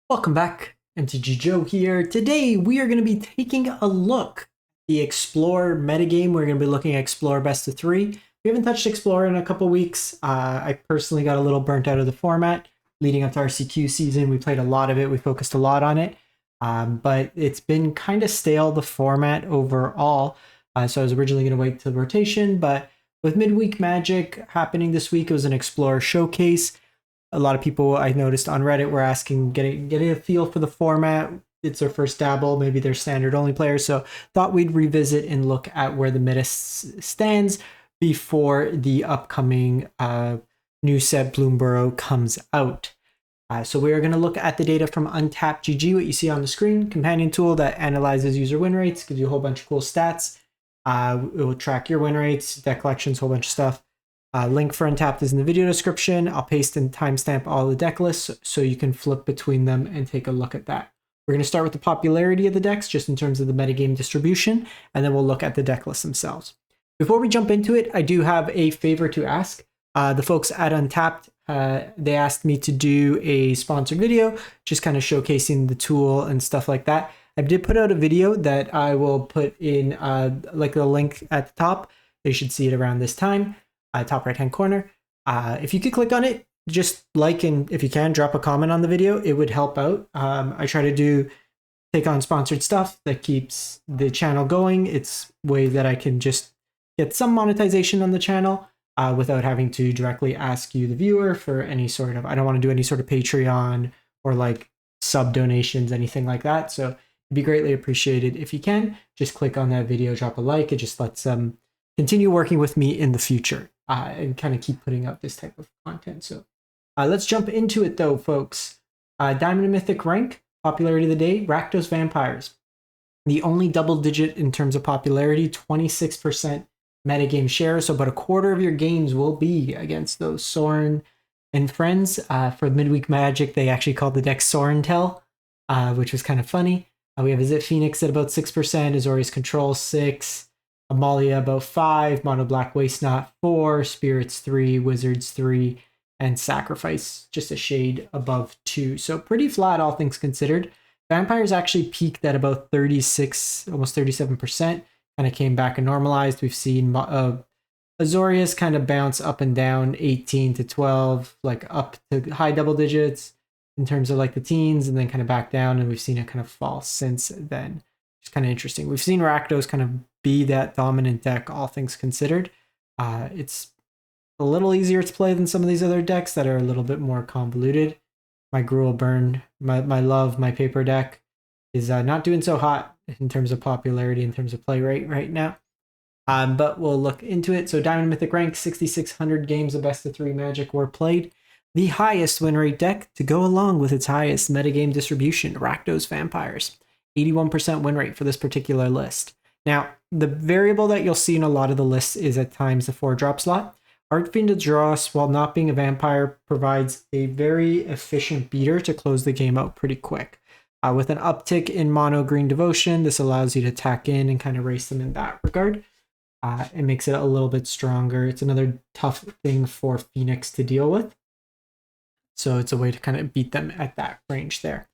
Welcome back, MTG Joe here. Today we are going to be taking a look at the Explorer metagame. We're going to be looking at Explorer best of 3. We haven't touched Explorer in a couple weeks. I personally got a little burnt out of the format leading up to RCQ season. We played a lot of it. We focused a lot on it, but it's been kind of stale, the format overall. So I was originally going to wait till rotation, but with midweek Magic happening this week, it was an Explorer showcase. A lot of people I noticed on Reddit were asking, getting a feel for the format. It's their first dabble, maybe they're standard only players. So thought we'd revisit and look at where the meta stands before the upcoming new set Bloomborough comes out. So we are going to look at the data from Untapped GG, what you see on the screen, companion tool that analyzes user win rates, gives you a whole bunch of cool stats. It will track your win rates, deck collections, whole bunch of stuff. Link for Untapped is in the video description. I'll paste and timestamp all the deck lists so you can flip between them and take a look at that. We're going to start with the popularity of the decks, just in terms of the metagame distribution, and then we'll look at the deck lists themselves. Before we jump into it, I do have a favor to ask. The folks at Untapped, they asked me to do a sponsored video, just kind of showcasing the tool and stuff like that. I did put out a video that I will put in like the link at the top. You should see it around this time. Top right hand corner. If you could click on it, just like, and if you can drop a comment on the video, it would help out. I try to take on sponsored stuff that keeps the channel going. It's a way that I can just get some monetization on the channel without having to directly ask you, the viewer, for any sort of, I don't want to do any sort of Patreon or like sub donations, anything like that. So it'd be greatly appreciated if you can just click on that video, drop a like. It just lets them continue working with me in the future. And kind of keep putting out this type of content. So let's jump into it though, folks. Diamond and Mythic rank, popularity of the day, Rakdos Vampires. The only double digit in terms of popularity, 26% metagame share. So about a quarter of your games will be against those Soren and friends. For midweek Magic, they actually called the deck Sorentel, which was kind of funny. We have Izzet Phoenix at about 6%, Azorius Control 6%. Amalia about 5, Mono Black Waste Not 4, Spirits 3, Wizards 3, and Sacrifice just a shade above 2. So pretty flat, all things considered. Vampires actually peaked at about 36, almost 37%, kind of came back and normalized. We've seen Azorius kind of bounce up and down, 18 to 12, like up to high double digits in terms of like the teens, and then kind of back down, and we've seen it kind of fall since then. It's kind of interesting. We've seen Rakdos kind of be that dominant deck, all things considered. It's a little easier to play than some of these other decks that are a little bit more convoluted. My Gruel Burn, my love, my paper deck is not doing so hot in terms of popularity, in terms of play rate right now. But we'll look into it. So Diamond Mythic rank, 6,600 games of best of 3 Magic were played. The highest win rate deck to go along with its highest metagame distribution, Rakdos Vampires. 81% win rate for this particular list. Now, the variable that you'll see in a lot of the lists is at times the 4-drop slot. Archfiend Dross, while not being a vampire, provides a very efficient beater to close the game out pretty quick. With an uptick in mono green devotion, this allows you to tack in and kind of race them in that regard. It makes it a little bit stronger. It's another tough thing for Phoenix to deal with. So it's a way to kind of beat them at that range there.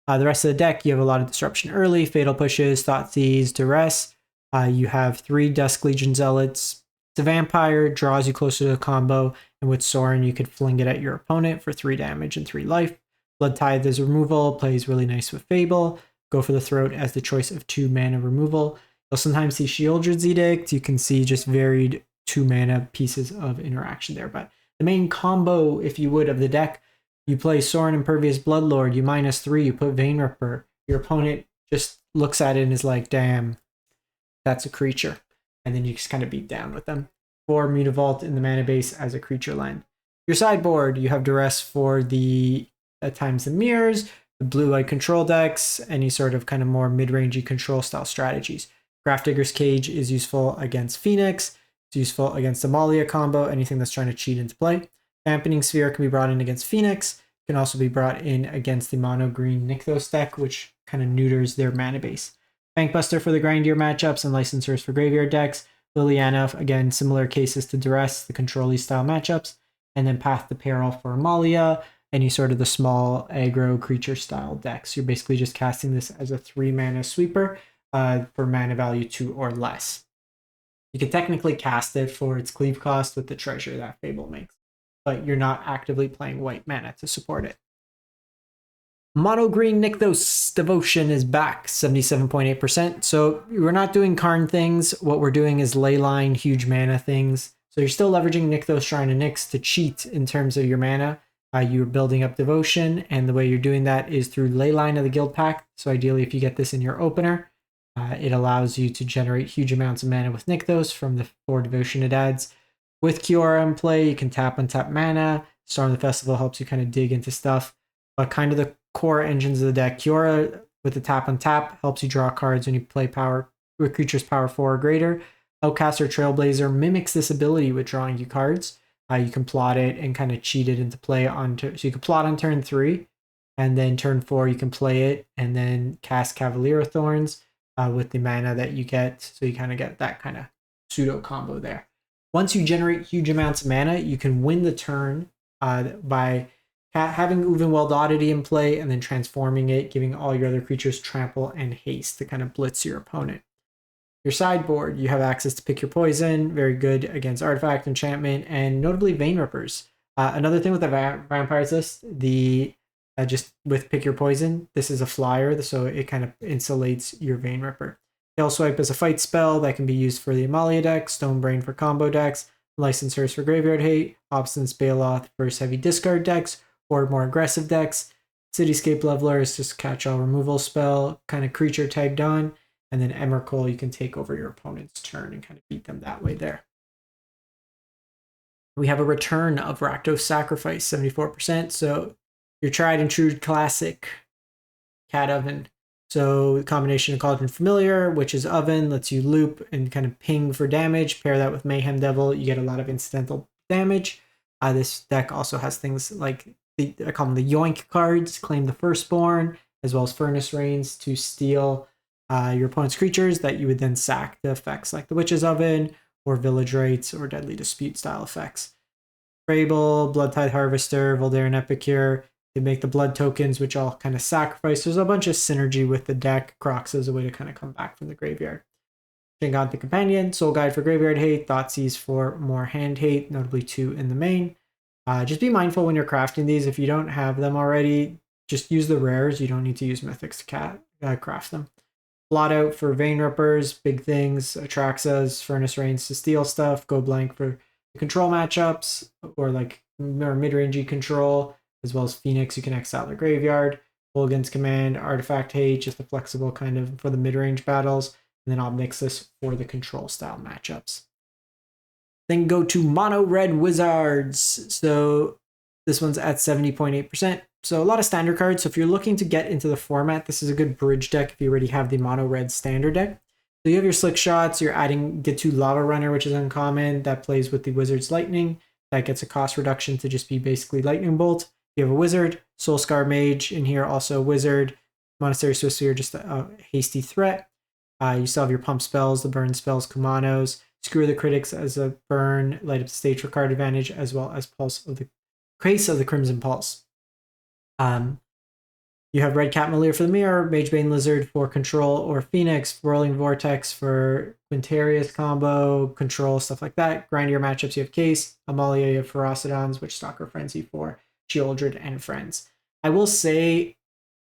The rest of the deck, you have a lot of disruption early, fatal pushes, Thoughtseize, duress. You have 3 Dusk Legion Zealots. It's a vampire, draws you closer to the combo, and with Soren, you could fling it at your opponent for 3 damage and 3 life. Blood Tithe is removal, plays really nice with Fable. Go for the Throat as the choice of 2 mana removal. You'll sometimes see Sheoldred's Edict. You can see just varied 2 mana pieces of interaction there. But the main combo, if you would, of the deck, you play Soren Impervious Bloodlord, you -3, you put Vein Ripper. Your opponent just looks at it and is like, damn, that's a creature. And then you just kind of beat down with them. 4 Mutavault in the mana base as a creature land. Your sideboard, you have Duress for the, at times, the mirrors, the blue-white control decks, any sort of kind of more mid-rangey control style strategies. Grafdigger's Cage is useful against Phoenix. It's useful against Amalia Combo, anything that's trying to cheat into play. Dampening Sphere can be brought in against Phoenix. Can also be brought in against the mono green Nykthos deck, which kind of neuters their mana base. Bankbuster for the grindier matchups and licensors for graveyard decks. Liliana, again, similar cases to Duress, the control-y style matchups. And then Path to Peril for Amalia. any sort of the small aggro creature style decks. You're basically just casting this as a 3 mana sweeper for mana value 2 or less. You can technically cast it for its cleave cost with the treasure that Fable makes, but you're not actively playing white mana to support it. Mono green Rakdos Devotion is back, 77.8%. So we're not doing Karn things. What we're doing is leyline, huge mana things. So you're still leveraging Rakdos Shrine of Nyx to cheat in terms of your mana. You're building up Devotion, and the way you're doing that is through Leyline of the Guild Pact. So ideally, if you get this in your opener, it allows you to generate huge amounts of mana with Rakdos from the 4 Devotion it adds. With Kiora in play, you can tap on tap mana. Storm the Festival helps you kind of dig into stuff. But kind of the core engines of the deck, Kiora with the tap on tap helps you draw cards when you play power with creatures power 4 or greater. Outcaster Trailblazer mimics this ability with drawing you cards. You can plot it and kind of cheat it into play on so you can plot on turn 3, and then turn 4 you can play it and then cast Cavalier of Thorns with the mana that you get. So you kind of get that kind of pseudo combo there. Once you generate huge amounts of mana, you can win the turn by having Uvenweld Oddity in play and then transforming it, giving all your other creatures trample and haste to kind of blitz your opponent. Your sideboard, you have access to pick your poison, very good against artifact, enchantment, and notably Vein Rippers. Another thing with the vampires list, just with pick your poison, this is a flyer, so it kind of insulates your Vein Ripper. Tail Swipe is a fight spell that can be used for the Amalia deck, Stone Brain for combo decks, Licensors for graveyard hate, Obstinance Baloth for heavy discard decks, or more aggressive decks. Cityscape Leveler is just catch-all removal spell, kind of creature typed on. And then Emrakul, you can take over your opponent's turn and kind of beat them that way there. We have a return of Rakdos Sacrifice, 74%. So your tried and true classic Cat Oven. So the combination of Cauldron Familiar, which is Oven, lets you loop and kind of ping for damage. Pair that with Mayhem Devil, you get a lot of incidental damage. This deck also has things like, I call them the Yoink cards, Claim the Firstborn, as well as Furnace Rains to steal your opponent's creatures that you would then sack the effects like the Witch's Oven or Village Rites or Deadly Dispute style effects. Fable, Bloodtide Harvester, Voldaren Epicure, they make the blood tokens, which all kind of sacrifice. There's a bunch of synergy with the deck. Crocs is a way to kind of come back from the graveyard. Shingon the Companion, Soul Guide for graveyard hate, Thoughtseize for more hand hate, notably 2 in the main. Just be mindful when you're crafting these. If you don't have them already, just use the rares. You don't need to use mythics to craft them. Blot Out for Vein Rippers, big things. Atraxas, Furnace Rains to steal stuff. Go Blank for the control matchups, or mid-rangey control, as well as Phoenix, you can exile the graveyard. Volgan's Command, Artifact Hate, just a flexible kind of for the mid-range battles. And then Omnixus for the control style matchups. Then go to Mono Red Wizards. So this one's at 70.8%. So a lot of standard cards. So if you're looking to get into the format, this is a good bridge deck if you already have the Mono Red standard deck. So you have your Slick Shots, you're adding Get2 Lava Runner, which is uncommon. That plays with the Wizard's Lightning. That gets a cost reduction to just be basically Lightning Bolt. You have a Wizard, Soulscar Mage in here, also a Wizard. Monastery Swiftspear, just a hasty threat. You still have your Pump Spells, the Burn Spells, Kumanos. Screw the Critics as a burn, Light Up the Stage for card advantage, as well as Case of the Crimson Pulse. You have Red Cat Malir for the mirror, Magebane Lizard for control, or Phoenix, Whirling Vortex for Quintarius combo, control, stuff like that. Grindier matchups, you have Case, Amalia, you have Ferocidons, which Stalker Frenzy for Sheoldred and friends. I will say,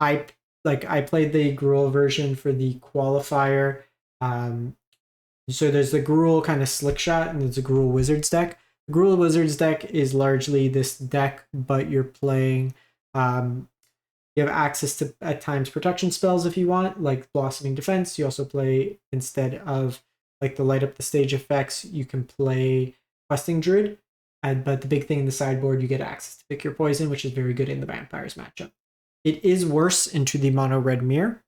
I played the Gruul version for the qualifier. So there's the Gruul kind of Slick Shot, and there's the Gruul Wizards deck. The Gruul Wizards deck is largely this deck, but you're playing. You have access to, at times, protection spells if you want, like Blossoming Defense. You also play, instead of like the Light Up the Stage effects, you can play Questing Druid. But the big thing in the sideboard, you get access to Pick Your Poison, which is very good in the Vampires matchup. It is worse into the Mono Red Mirror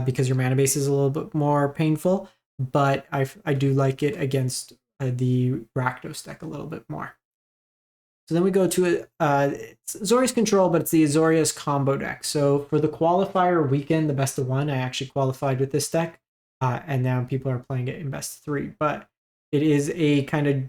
because your mana base is a little bit more painful, but I do like it against the Rakdos deck a little bit more. So then we go to it's Azorius Control, but it's the Azorius combo deck. So for the qualifier weekend, the best of one, I actually qualified with this deck, and now people are playing it in best of 3. But it is a kind of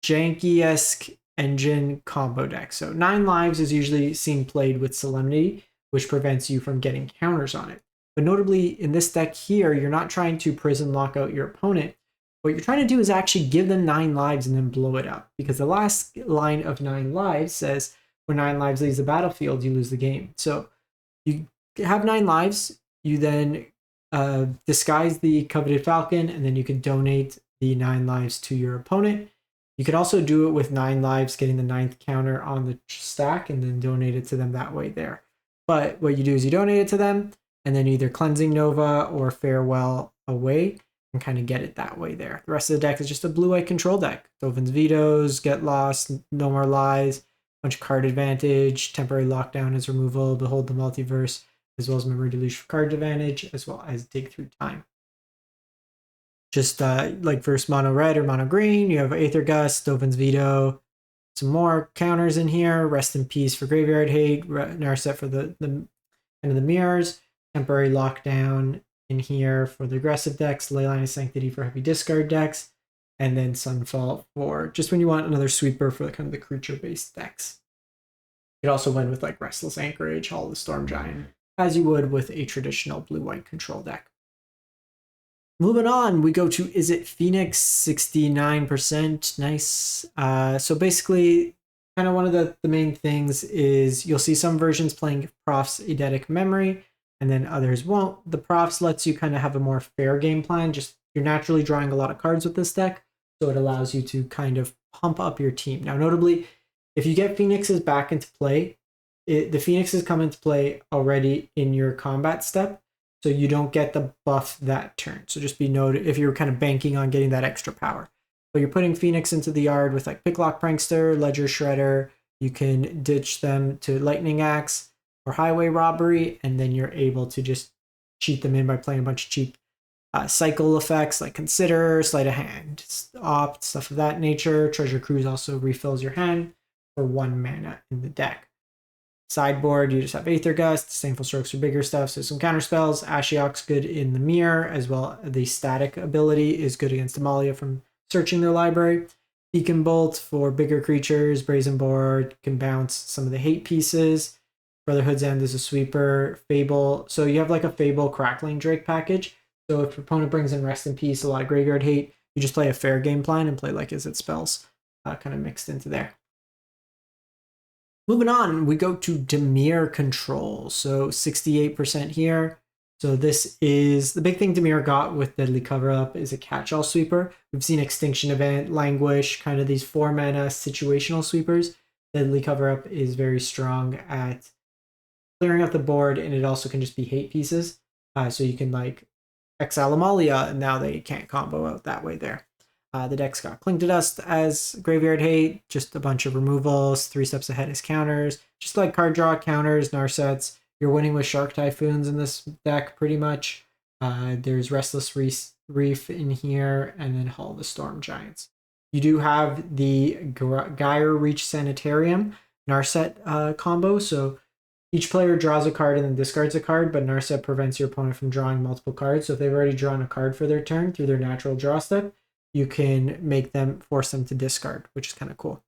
janky-esque engine combo deck. So 9 lives is usually seen played with Solemnity, which prevents you from getting counters on it. But notably, in this deck here, you're not trying to prison lock out your opponent. What you're trying to do is actually give them 9 lives and then blow it up. Because the last line of 9 lives says, when 9 lives leaves the battlefield, you lose the game. So you have 9 lives, you then disguise the Coveted Falcon, and then you can donate the 9 lives to your opponent. You could also do it with 9 lives, getting the 9th counter on the stack, and then donate it to them that way there. But what you do is you donate it to them, and then either Cleansing Nova or Farewell away, and kind of get it that way there. The rest of the deck is just a blue-white control deck. Dolphin's Vetoes, Get Lost, No More Lies, bunch of card advantage, temporary lockdown is removal, Behold the Multiverse, as well as Memory Deluge for card advantage, as well as Dig Through Time. Just like versus mono red or mono green, you have Aether Gust, Dolphin's Veto, some more counters in here, Rest in Peace for Graveyard Hate, Narset for the end of the mirrors, temporary lockdown in here for the aggressive decks, Leyline of Sanctity for heavy discard decks, and then Sunfall for just when you want another sweeper for kind of the creature-based decks. It also went with like Restless Anchorage, Hall of the Storm Giant, as you would with a traditional blue-white control deck. Moving on, we go to Izzet Phoenix, 69%. Nice. So basically, kind of one of the main things is you'll see some versions playing Prof's Eidetic Memory, and then others won't. The Profs lets you kind of have a more fair game plan. Just you're naturally drawing a lot of cards with this deck, so it allows you to kind of pump up your team. Now, notably, if you get Phoenixes back into play, the Phoenixes come into play already in your combat step, so you don't get the buff that turn. So just be noted if you're kind of banking on getting that extra power. But you're putting Phoenix into the yard with like Picklock Prankster, Ledger Shredder, you can ditch them to Lightning Axe or Highway Robbery, and then you're able to just cheat them in by playing a bunch of cheap cycle effects like Consider, Sleight of Hand, Opt, stuff of that nature. Treasure Cruise also refills your hand for 1 mana in the deck. Sideboard, you just have Aether Gust, Disdainful Strokes for bigger stuff, so some counter spells. Ashiok's good in the mirror, as well. The static ability is good against Amalia from searching their library. Beacon Bolt for bigger creatures. Brazen Board can bounce some of the hate pieces. Brotherhood's End is a sweeper. Fable, so you have like a Fable Crackling Drake package. So if your opponent brings in Rest in Peace, a lot of graveyard hate, you just play a fair game plan and play like Izzet spells kind of mixed into there. Moving on, we go to Dimir Control. So 68% here. So this is the big thing Dimir got with Deadly Cover-Up is a catch-all sweeper. We've seen Extinction Event, Languish, kind of these 4-mana situational sweepers. Deadly Cover-Up is very strong at clearing up the board, and it also can just be hate pieces. So you can like exile Amalia, and now they can't combo out that way there. The deck's got Cling to Dust as Graveyard Hate, just a bunch of removals, 3 steps ahead as counters, just like card draw counters, Narsets. You're winning with Shark Typhoons in this deck pretty much. There's Restless Reef in here, and then Hall of the Storm Giants. You do have the Gyre Reach Sanitarium Narset combo, so each player draws a card and then discards a card, but Narset prevents your opponent from drawing multiple cards. So if they've already drawn a card for their turn through their natural draw step, you can force them to discard, which is kind of cool.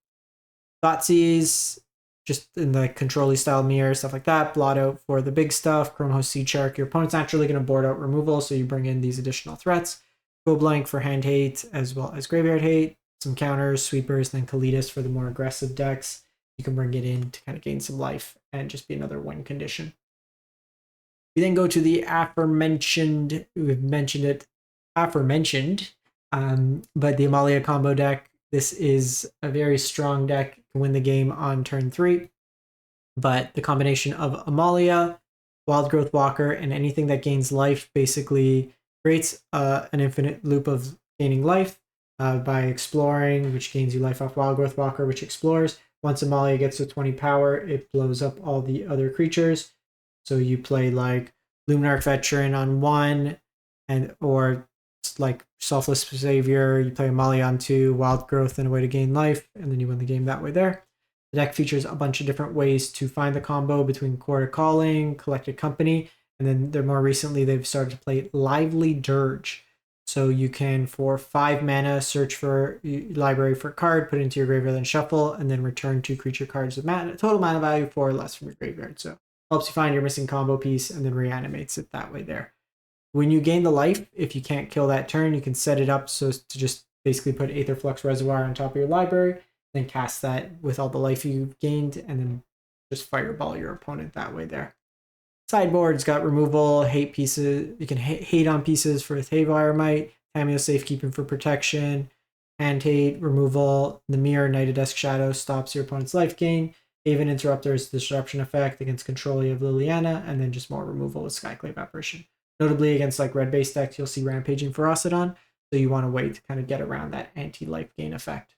Thoughtseize, just in the control-y style mirror, stuff like that. Blot out for the big stuff. Chronohost Sea Shark. Your opponent's naturally going to board out removal, so you bring in these additional threats. Go blank for hand hate, as well as graveyard hate. Some counters, sweepers, then Kalitas for the more aggressive decks. You can bring it in to kind of gain some life and just be another win condition. We then go to the aforementioned, we've mentioned it, but the Amalia Combo deck. This is a very strong deck, can win the game on turn 3. But the combination of Amalia, Wild Growth Walker, and anything that gains life basically creates an infinite loop of gaining life by exploring, which gains you life off Wild Growth Walker, which explores. Once Amalia gets to 20 power, it blows up all the other creatures. So you play like Luminarch Veteran on 1, or like Selfless Savior, you play Amalia on 2, Wild Growth and a way to gain life, and then you win the game that way there. The deck features a bunch of different ways to find the combo between Quarter Calling, Collected Company, and then more recently they've started to play Lively Dirge. So you can, for 5 mana, search for library for a card, put it into your graveyard, then shuffle, and then return 2 creature cards with mana, total mana value 4 or less from your graveyard. So helps you find your missing combo piece and then reanimates it that way there. When you gain the life, if you can't kill that turn, you can set it up so to just basically put Aetherflux Reservoir on top of your library, then cast that with all the life you've gained, and then just fireball your opponent that way there. Sideboard's got removal, hate pieces. You can hate on pieces for Thavar Might, Tameo Safekeeping for protection, hand hate, removal. The Mirror, Knight of Dusk Shadow stops your opponent's life gain. Haven Interrupter's disruption effect against control of Liliana, and then just more removal with Skyclave Apparition. Notably against like red base decks, you'll see Rampaging Ferocidon, so you want to wait to kind of get around that anti-life gain effect.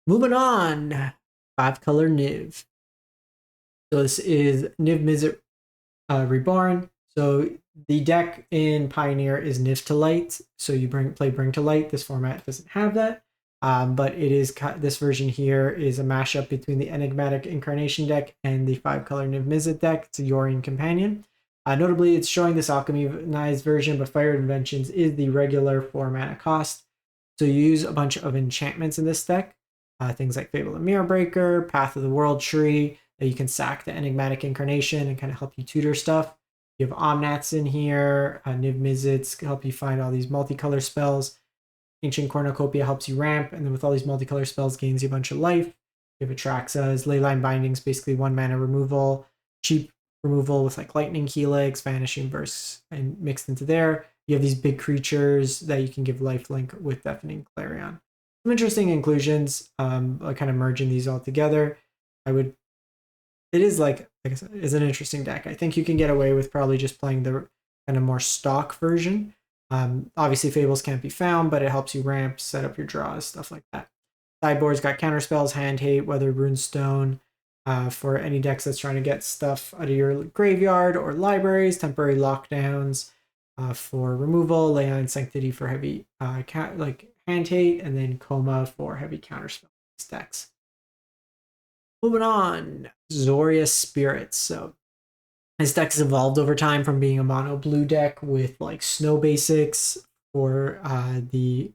Moving on, 5-color Niv. So this is Niv Mizzet Reborn. So the deck in Pioneer is Niv to Light. So you play Bring to Light. This format doesn't have that. But it is, this version here is a mashup between the Enigmatic Incarnation deck and the 5-color Niv Mizzet deck. It's a Yorion Companion. Notably, it's showing this alchemized version, but Fire Inventions is the regular 4 mana cost. So you use a bunch of enchantments in this deck. Things like Fable and Mirror Breaker, Path of the World Tree, that you can sack the Enigmatic Incarnation and kind of help you tutor stuff. You have Omnats in here, Niv Mizzets help you find all these multicolor spells. Ancient Cornucopia helps you ramp, and then with all these multicolor spells gains you a bunch of life. You have Atraxas, Leyline Bindings, basically 1 mana removal, cheap removal with like Lightning Helix, Vanishing Burst, and mixed into there. You have these big creatures that you can give lifelink with Deafening Clarion. Some interesting inclusions, kind of merging these all together. It is like I said, is an interesting deck. I think you can get away with probably just playing the kind of more stock version. Obviously, Fables can't be found, but it helps you ramp, set up your draws, stuff like that. Sideboard's got counterspells, Hand Hate, Weathered Runestone, for any decks that's trying to get stuff out of your graveyard or libraries, Temporary Lockdowns for removal, Leon Sanctity for heavy like Hand Hate, and then Coma for heavy counterspell decks. Moving on, Azorius Spirits. So this deck has evolved over time from being a mono blue deck with like snow basics for the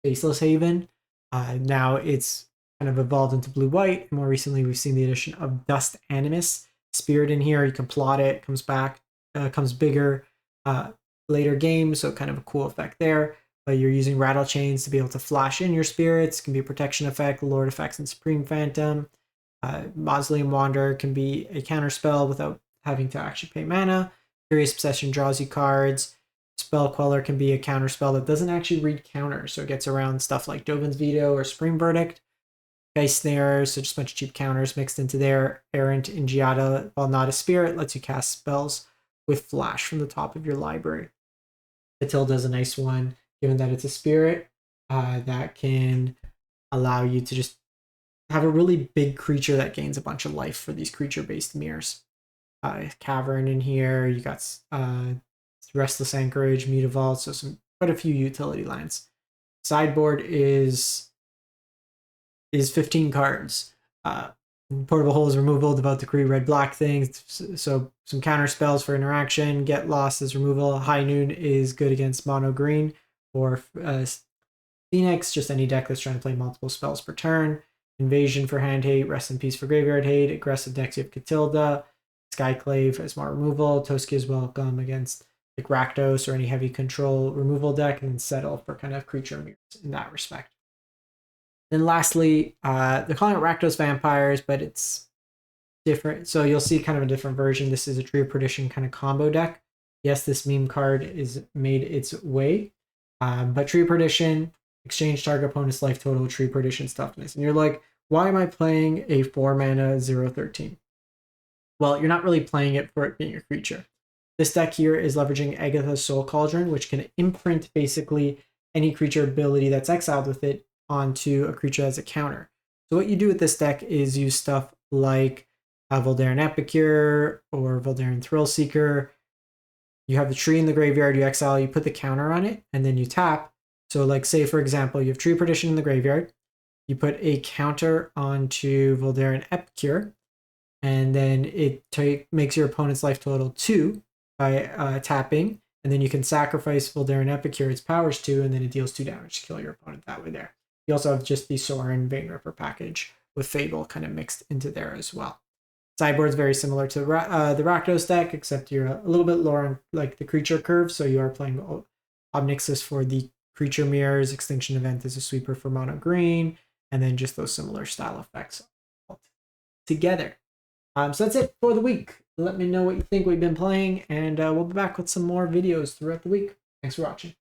Faceless Haven. Now it's kind of evolved into blue-white, and more recently we've seen the addition of Dust Animus Spirit in here. You can plot it, comes back, comes bigger later game, so kind of a cool effect there. But you're using Rattle Chains to be able to flash in your spirits. It can be a protection effect, Lord effects, and Supreme Phantom. Mausoleum Wanderer can be a counterspell without having to actually pay mana. Curious Obsession draws you cards. Spell Queller can be a counterspell that doesn't actually read counter, so it gets around stuff like Dovin's Veto or Supreme Verdict. Geist Snare, so just a bunch of cheap counters mixed into there. Errant Ingiata, while not a spirit, lets you cast spells with flash from the top of your library. Matilda's a nice one, given that it's a spirit that can allow you to just have a really big creature that gains a bunch of life for these creature-based mirrors. Cavern in here, you got Restless Anchorage, Mutavault, so quite a few utility lands. Sideboard is 15 cards. Portable Hole is removal, Devout Decree, red-black things, so some counter spells for interaction. Get Lost is removal. High Noon is good against mono green. Or Phoenix, just any deck that's trying to play multiple spells per turn. Invasion for Hand Hate, Rest in Peace for Graveyard Hate. Aggressive decks, you have Catilda. Skyclave as more removal. Toski is welcome against like Rakdos or any heavy control removal deck, and then Settle for kind of creature mirrors in that respect. Then lastly, they're calling it Rakdos Vampires, but it's different. So you'll see kind of a different version. This is a Tree of Perdition kind of combo deck. Yes, this meme card is made its way, but Tree of Perdition, exchange target opponent's life total, Tree of Perdition toughness. And you're like, why am I playing a 4-mana 0/13? Well, you're not really playing it for it being a creature. This deck here is leveraging Agatha's Soul Cauldron, which can imprint basically any creature ability that's exiled with it onto a creature as a counter. So what you do with this deck is use stuff like Voldaren Epicure or Voldaren Thrillseeker. You have the tree in the graveyard, you exile, you put the counter on it, and then you tap. So like say, for example, you have Tree of Perdition in the graveyard, you put a counter onto Voldaren Epicure, and then it makes your opponent's life total 2 by tapping, And then you can sacrifice Voldaren Epicure, its powers 2, and then it deals 2 damage to kill your opponent that way there. You also have just the Sorin Vein Ripper package with Fable kind of mixed into there as well. Sideboard's very similar to the Rakdos deck, except you're a little bit lower on like the creature curve, so you are playing Obnixis for the creature mirrors, Extinction Event is a sweeper for mono green, and then just those similar style effects together. So that's it for the week. Let me know what you think we've been playing, and we'll be back with some more videos throughout the week. Thanks for watching.